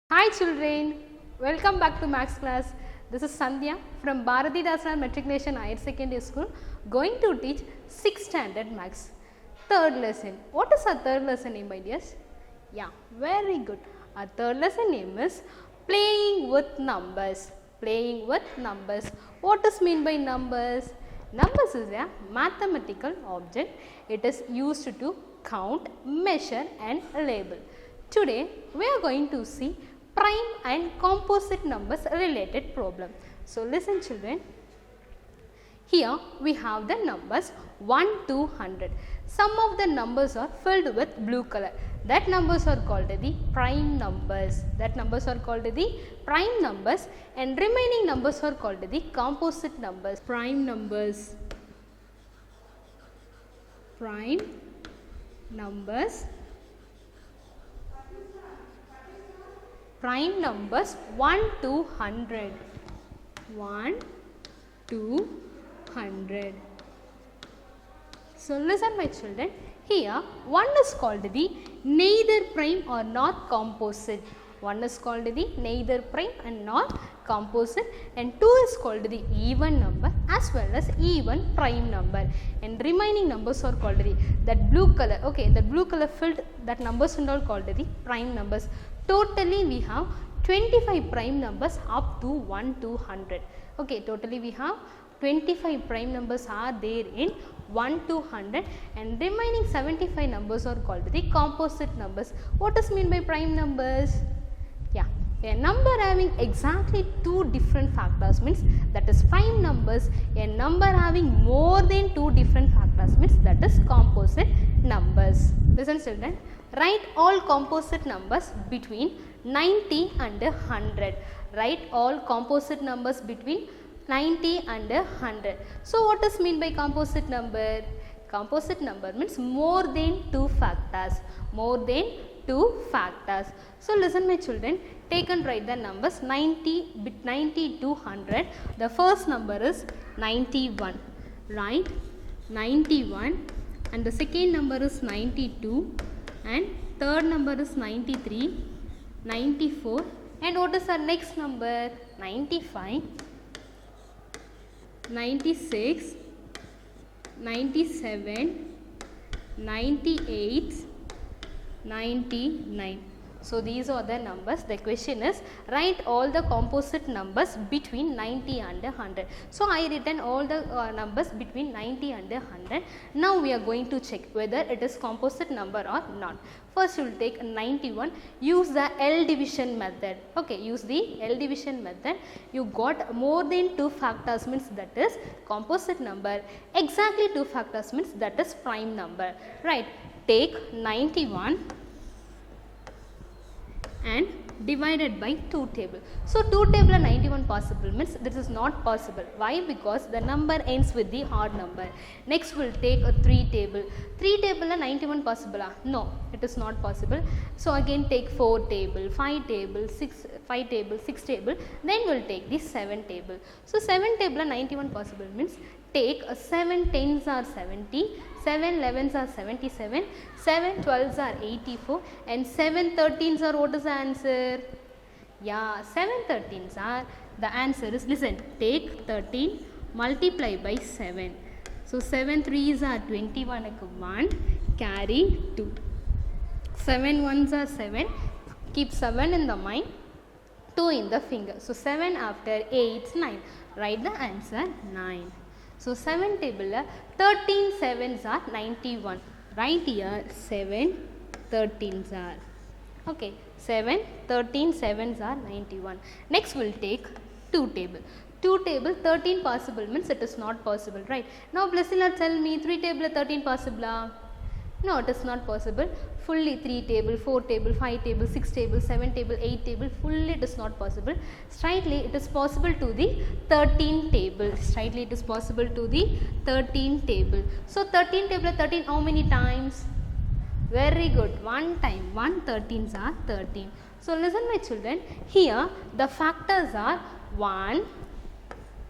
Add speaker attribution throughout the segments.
Speaker 1: Hi children, welcome back to Maths class. This is Sandhya from Bharati Dasana Matriculation Higher Secondary School going to teach 6th standard Maths. Third lesson. What is our third lesson name, my dears? Yeah, very good. Our third lesson name is playing with numbers. Playing with numbers. What is mean by numbers? Numbers is a mathematical object. It is used to count, measure and label. Today we are going to see prime and composite numbers related problem. So listen children. Here we have the numbers 1 to 100. Some of the numbers are filled with blue color. That numbers are called the prime numbers. And remaining numbers are called the composite numbers. Prime numbers 1 to 100. 1 to 100. So listen my children, here one is called the neither prime or not composite. One is called the neither prime and not composite, and 2 is called the even number as well as even prime number, and remaining numbers are called the that blue color. Okay, that blue color filled that numbers and all called the prime numbers. Totally we have 25 prime numbers up to 1 to 100. Okay, totally we have 25 prime numbers are there in 1 to 100, and remaining 75 numbers are called the composite numbers. What is mean by prime numbers? Yeah, a number having exactly two different factors means that is prime numbers. A number having more than two different factors means that is composite numbers. Listen children, write all composite numbers between 90 and 100. Write all composite numbers between 90 and 100. So what is mean by composite number? Composite number means more than two factors. More than two factors. So listen my children, take and write the numbers 90 to 100. The first number is 91. Write 91, and the second number is 92, and third number is 93, 94, and what is our next number? 95, 96, 97, 98, 99. So these are the numbers. The question is write all the composite numbers between 90 and 100. So I written all the numbers between 90 and 100. Now we are going to check whether it is composite number or not. First you will take 91, use the L division method. Okay, use the L division method. You got more than two factors means that is composite number. Exactly two factors means that is prime number. Right, take 91 and divided by 2 table. So 2 table and 91 possible means this is not possible. Why? Because the number ends with the odd number. Next we will take a 3 table. 3 table and 91 possible? No, it is not possible. So again take 4 table, 5 table, 6 table. Then we will take the 7 table. So 7 table and 91 possible means take 7 tens are 70, 7 11s are 77, 7 12s are 84, and 7 13s are what is the answer? Yeah, 7 13s are, the answer is, listen, take 13, multiply by 7. So 7 3s are 21, 1, carry 2. 7 1s are 7, keep 7 in the mind, 2 in the finger. So 7 after 8, 9. Write the answer 9. So 7 table 13 7s are 91. Right here 7 13s are. Okay, 7 13 7s are 91. Next we will take 2 table. 2 table 13 possible means it is not possible, right? Now Blessila tell me 3 table 13 possible. No, it is not possible. Fully 3 table, 4 table, 5 table, 6 table, 7 table, 8 table, fully it is not possible. Straightly it is possible to the 13 table. Straightly it is possible to the 13 table. So 13 table 13 how many times? Very good, one time. 1 13s are 13. So listen my children, here the factors are 1,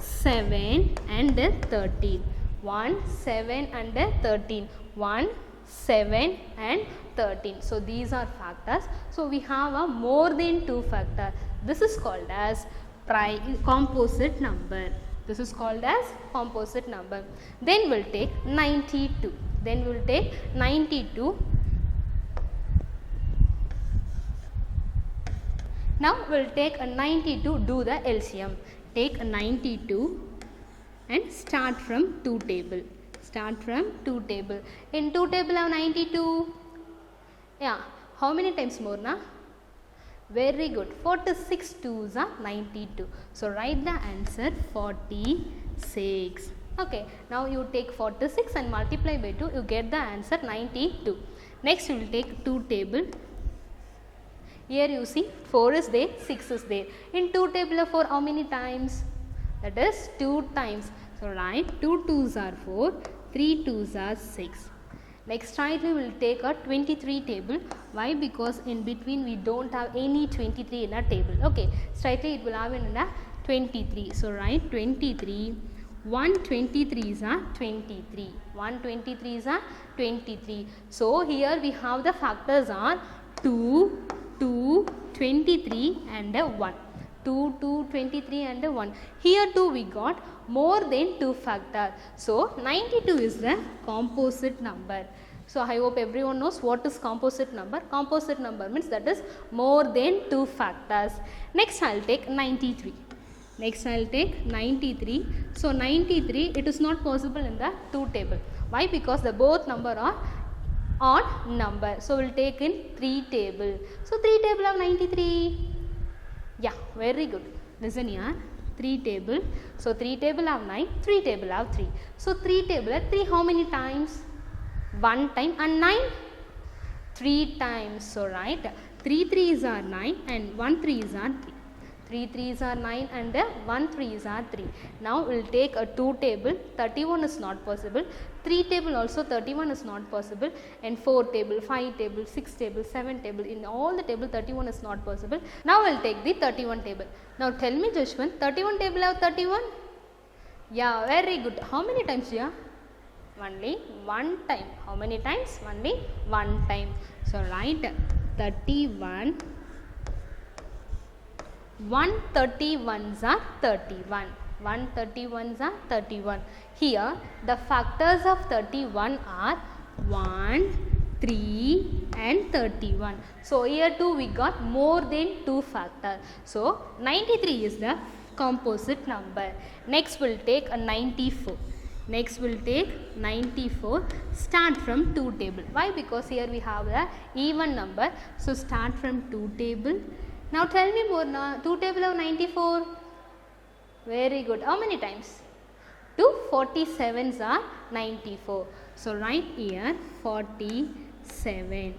Speaker 1: 7 and 13. 1, 7 and 13. 1, 7 and 13. So these are factors. So we have a more than 2 factor. This is called as composite number. This is called as composite number. Then we'll take 92. Then we'll take 92. Now we'll take a 92, do the LCM. Take a 92 and start from 2 table. Start from 2 table. In 2 table of 92. Yeah. How many times more na? Very good. 46 2s are 92. So write the answer 46. Okay. Now you take 46 and multiply by 2. You get the answer 92. Next we will take 2 table. Here you see 4 is there, 6 is there. In 2 table of 4 how many times? That is 2 times. So write 2 2s are 4, 3 2s are 6. Next we will take a 23 table. Why? Because in between we don't have any 23 in a table. Okay. Straightly it will have in a 23. So write 23. 123s are 23. 123s are 23. So here we have the factors are 2, 2, 23 and 1. 2, 2, 23 and 1. Here too we got more than 2 factor. So 92 is the composite number. So I hope everyone knows what is composite number. Composite number means that is more than 2 factors. Next I will take 93. Next I will take 93. So 93 it is not possible in the 2 table. Why? Because the both number are odd number. So we will take in 3 table. So 3 table of 93. Yeah, very good. Listen here. 3 table. So 3 table of 9, 3 table of 3. So 3 table of 3 how many times? 1 time and 9? 3 times. So right. 3 3s are 9 and 1 3s are 3. 3 3s are 9 and 1 3s are 3. Now we will take a 2 table. 31 is not possible. 3 table also 31 is not possible. And 4 table, 5 table, 6 table, 7 table. In all the table 31 is not possible. Now we will take the 31 table. Now tell me Jashwant, 31 table of 31? Yeah, very good. How many times here? Only 1 time. How many times? Only 1 time. So write 31. 131s are 31. 131s are 31. Here the factors of 31 are 1, 3 and 31. So here too we got more than 2 factors. So 93 is the composite number. Next we will take a 94. Next we will take 94. Start from 2 table. Why? Because here we have the even number. So start from 2 table. Now tell me more now. 2 table of 94. Very good. How many times? 2 47s are 94. So write here 47.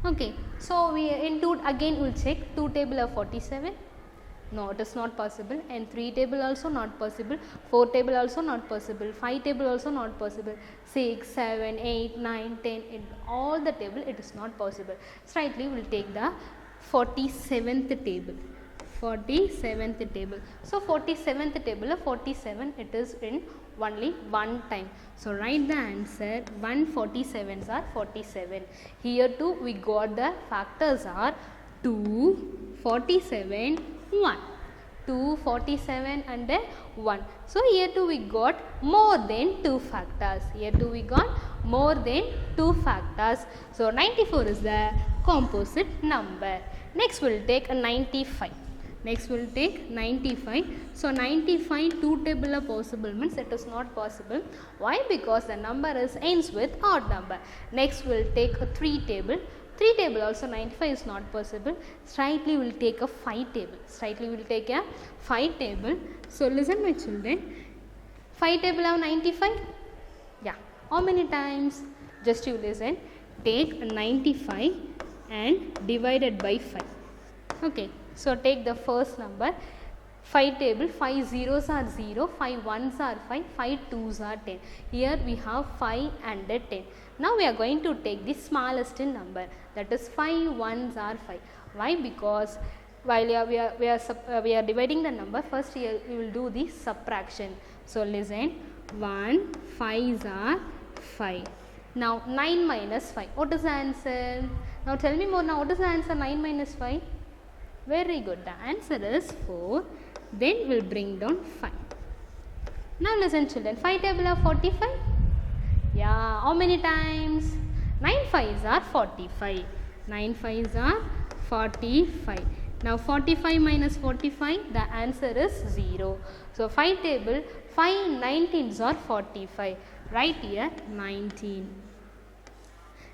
Speaker 1: Okay. So we again we will check 2 table of 47. No, it is not possible. And 3 table also not possible. 4 table also not possible. 5 table also not possible. 6, 7, 8, 9, 10. In all the table it is not possible. Slightly we will take the 47th table. 47th table. So 47th table of 47 it is in only 1 time. So write the answer 147s are 47. Here too we got the factors are 2, 47, 1. 2, 47 and 1. So here too we got more than 2 factors. Here too we got more than 2 factors. So 94 is the composite number. Next we will take a 95. Next we will take 95. So 95 2 table are possible means it is not possible. Why? Because the number ends with odd number. Next we will take a 3 table. 3 table also 95 is not possible. Slightly we will take a 5 table. Slightly we will take a 5 table. So listen my children. 5 table of 95. Yeah. How many times? Just you listen. Take 95 and divided by 5. Okay. So take the first number. 5 table, 5 zeros are 0, 5 ones are 5, 5 twos are 10. Here we have 5 and 10. Now we are going to take the smallest number, that is 5 ones are 5. Why? Because while we are dividing the number, first here we will do the subtraction. So listen, 1 5s are 5, Now 9 minus 5. What is the answer? Now tell me more now. What is the answer? 9 minus 5? Very good. The answer is 4. Then we'll bring down 5. Now listen children. 5 table of 45? Yeah. How many times? 9 5s are 45. 9 5s are 45. Now 45 minus 45, the answer is 0. So 5 table, 5 19s are 45. Right here 19.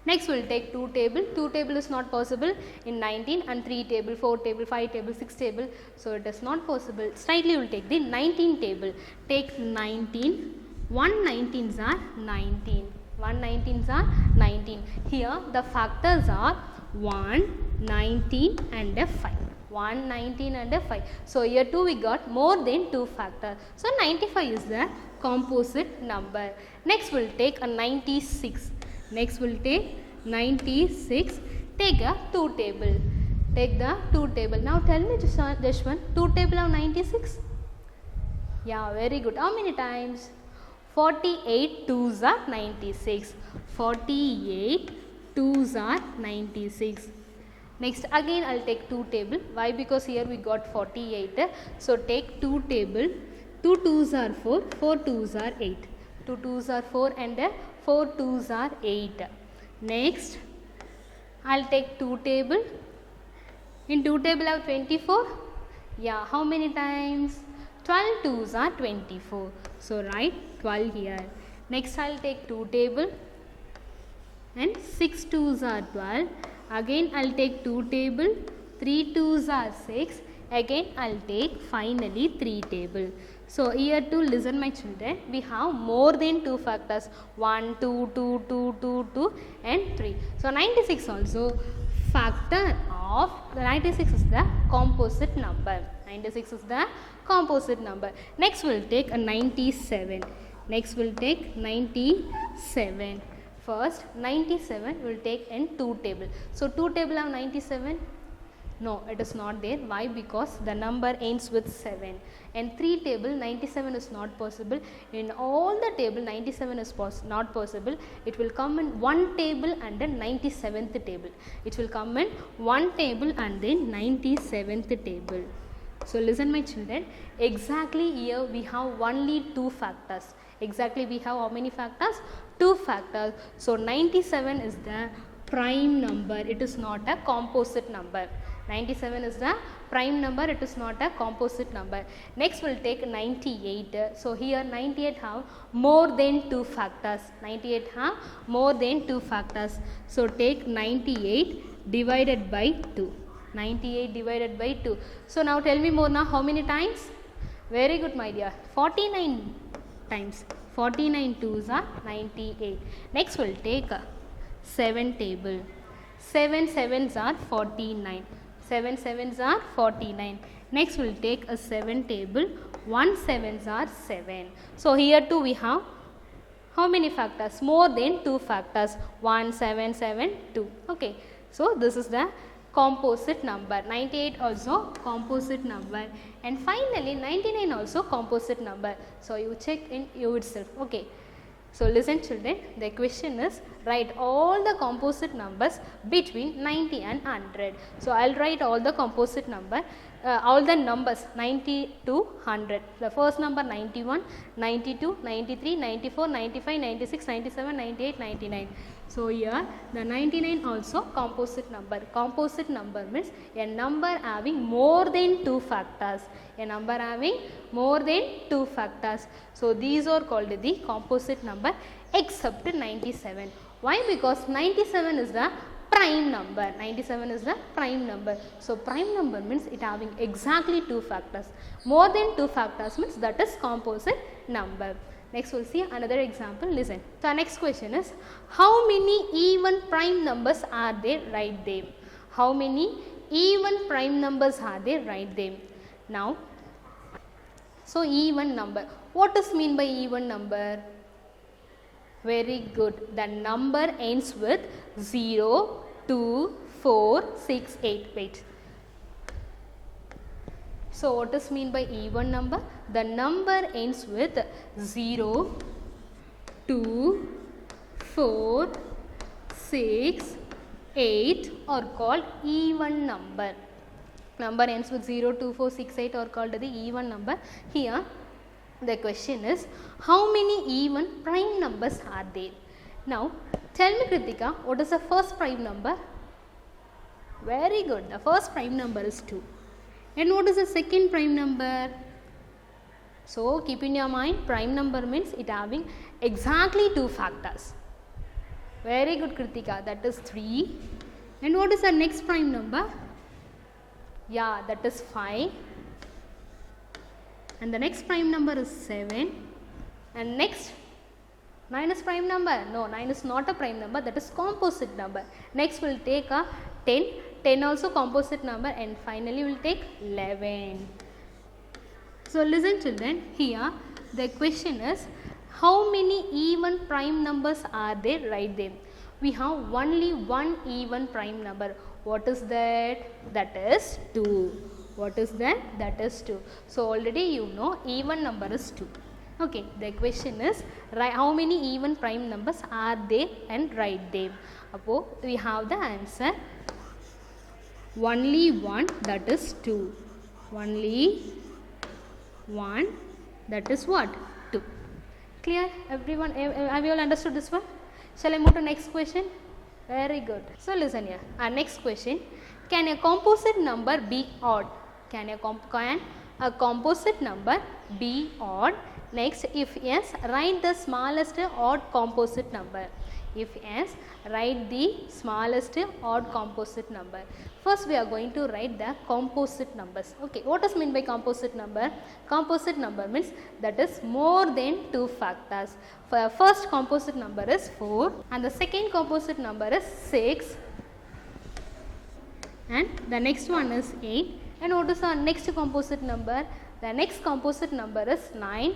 Speaker 1: Next we will take 2 table. 2 table is not possible in 19, and 3 table, 4 table, 5 table, 6 table. So it is not possible. Slightly we will take the 19 table. Take 19. 1 19s are 19. 1 19s are 19. Here the factors are 1, 19 and a 5. 1, 19 and a 5. So here too we got more than 2 factors. So 95 is the composite number. Next we will take a 96. Next we will take 96. Take a 2 table. Take the 2 table. Now tell me Jashwan, 2 table of 96? Yeah, very good. How many times? 48 2s are 96. 48 2s are 96. Next again I will take 2 table. Why? Because here we got 48. So take 2 table. 2 2s are 4. 4 2s are 8. 2 2s are 4 and 4 2s are 8. Next I will take 2 table. In 2 table I have 24. Yeah, how many times? 12 2s are 24. So write 12 here. Next I will take 2 table. And 6 2s are 12. Again I will take 2 table. 3 2s are 6. Again I will take finally 3 table. So here too listen my children, we have more than 2 factors, 1, 2, 2, 2, 2, 2 and 3. So 96 also factor of the 96 is the composite number. 96 is the composite number. Next we will take a 97. Next we will take 97. First 97 will take in 2 table. So 2 table of 97? No, it is not there. Why? Because the number ends with 7. And 3 table 97 is not possible. In all the table 97 is not possible. It will come in 1 table and then 97th table. It will come in 1 table and then 97th table. So listen my children, exactly here we have only 2 factors. Exactly we have how many factors? 2 factors. So 97 is the prime number. It is not a composite number. 97 is the prime number. It is not a composite number. Next we will take 98. So here 98 have more than 2 factors. 98 have more than 2 factors. So take 98 divided by 2. 98 divided by 2. So now tell me more now, how many times? Very good my dear. 49 times. 49 2s are 98. Next we will take 7 table. 7 7s are 49. 7 7s are 49. Next we will take a 7 table. 1 7s are 7. So here too we have how many factors? More than 2 factors. 1 7 7 2. Okay. So this is the composite number. 98 also composite number, and finally 99 also composite number. So you check in you itself. Okay. So listen children, the question is write all the composite numbers between 90 and 100. So I will write all the composite number, all the numbers 90 to 100. The first number 91, 92, 93, 94, 95, 96, 97, 98, 99. So here the 99 also composite number. Composite number means a number having more than 2 factors. A number having more than 2 factors. So these are called the composite number except 97. Why? Because 97 is the prime number. 97 is the prime number. So prime number means it having exactly 2 factors. More than 2 factors means that is composite number. Next we will see another example. Listen. So our next question is, how many even prime numbers are there? Write them. How many even prime numbers are there? Write them. Now, so even number. What does mean by even number? Very good. The number ends with 0, 2, 4, 6, 8. Wait. So what does mean by even number? The number ends with 0, 2, 4, 6, 8 are called even number. Number ends with 0, 2, 4, 6, 8 are called the even number. Here the question is, how many even prime numbers are there? Now tell me Kritika, what is the first prime number? Very good, the first prime number is 2. And what is the second prime number? So keep in your mind, prime number means it having exactly 2 factors. Very good Kritika, that is 3. And what is the next prime number? Yeah, that is 5. And the next prime number is 7. And next, 9 is prime number? No, 9 is not a prime number, that is composite number. Next we will take a 10. 10 also composite number, and finally we will take 11. So listen children, here the question is, how many even prime numbers are there? Write them. We have only one even prime number. What is that? That is 2. What is that? That is 2. So already you know even number is 2. Okay, the question is, how many even prime numbers are there and write them. Appo we have the answer. Only one, that is 2. Only one, that is what? 2. Clear? Everyone, have you all understood this one? Shall I move to next question? Very good. So listen here. Our next question. Can a composite number be odd? Can a composite number be odd? Next, if yes, write the smallest odd composite number. If yes, write the smallest odd composite number. First we are going to write the composite numbers. Okay, what does mean by composite number? Composite number means that is more than 2 factors. First composite number is 4 and the second composite number is 6 and the next one is 8. And what is our next composite number? The next composite number is 9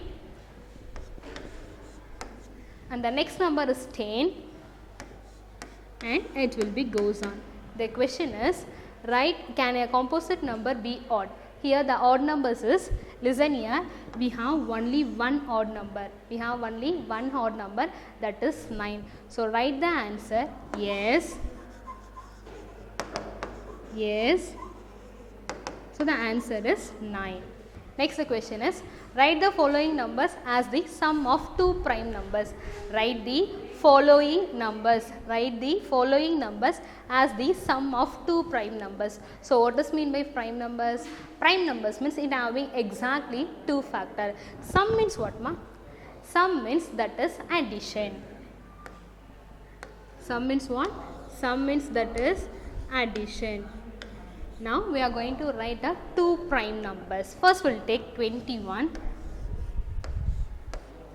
Speaker 1: and the next number is 10 and it will be goes on. The question is, write, can a composite number be odd? Here the odd numbers is, listen here, we have only one odd number. We have only one odd number, that is 9. So write the answer, yes, yes. So the answer is 9. Next the question is, write the following numbers as the sum of 2 prime numbers. Write the following numbers. Write the following numbers as the sum of 2 prime numbers. So what does mean by prime numbers? Prime numbers means it having exactly 2 factors. Sum means what ma? Sum means that is addition. Sum means what? Sum means that is addition. Now we are going to write the 2 prime numbers. First we will take 21.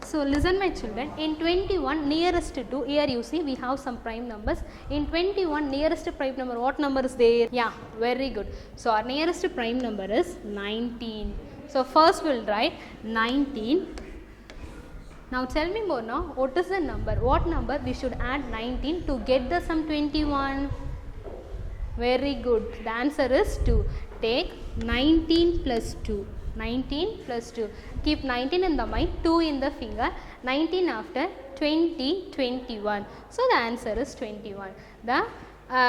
Speaker 1: So listen my children, in 21 nearest to, here you see we have some prime numbers. In 21 nearest prime number, what number is there? Yeah, very good. So our nearest prime number is 19. So first we will write 19. Now tell me more now, what is the number? What number we should add 19 to get the sum 21? Very good. The answer is 2. Take 19 plus 2. 19 plus 2. Keep 19 in the mind, 2 in the finger. 19 after 20, 21. So the answer is 21. The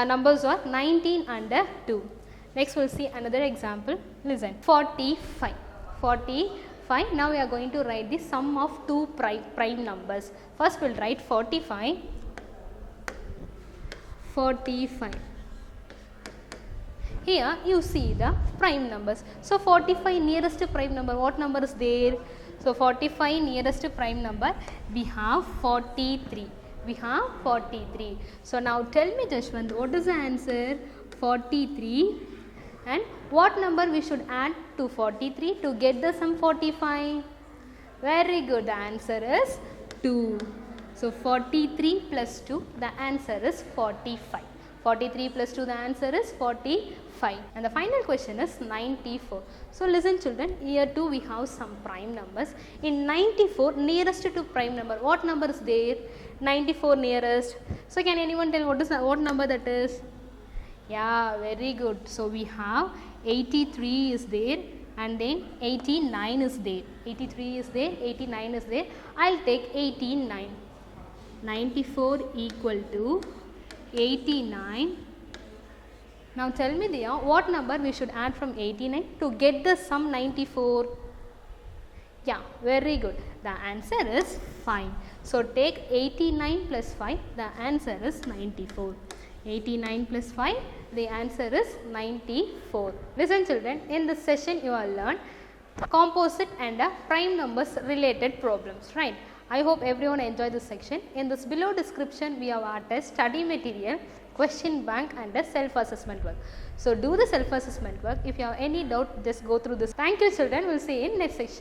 Speaker 1: numbers are 19 and 2. Next we will see another example. Listen. 45. 45. Now we are going to write the sum of 2 prime numbers. First we will write 45. 45. Here you see the prime numbers. So 45 nearest prime number, what number is there? So 45 nearest prime number, we have 43. We have 43. So now tell me Jashwant, what is the answer? 43. And what number we should add to 43 to get the sum 45? Very good. The answer is 2. So 43 plus 2, the answer is 45. 43 plus 2, the answer is 45. And the final question is 94. So listen children, here too we have some prime numbers. In 94 nearest to prime number, what number is there? 94 nearest. So can anyone tell what number that is? Yeah, very good. So we have 83 is there and then 89 is there. 83 is there, 89 is there. I'll take 89. 94 equal to 89. Now tell me Dia, what number we should add from 89 to get the sum 94? Yeah, very good. The answer is 5. So take 89 plus 5, the answer is 94. 89 plus 5, the answer is 94. Listen children, in this session you will learn composite and prime numbers related problems, right? I hope everyone enjoyed this section. In this below description we have added study material, question bank and a self-assessment work. So do the self-assessment work. If you have any doubt, just go through this. Thank you children. We will see you in next section.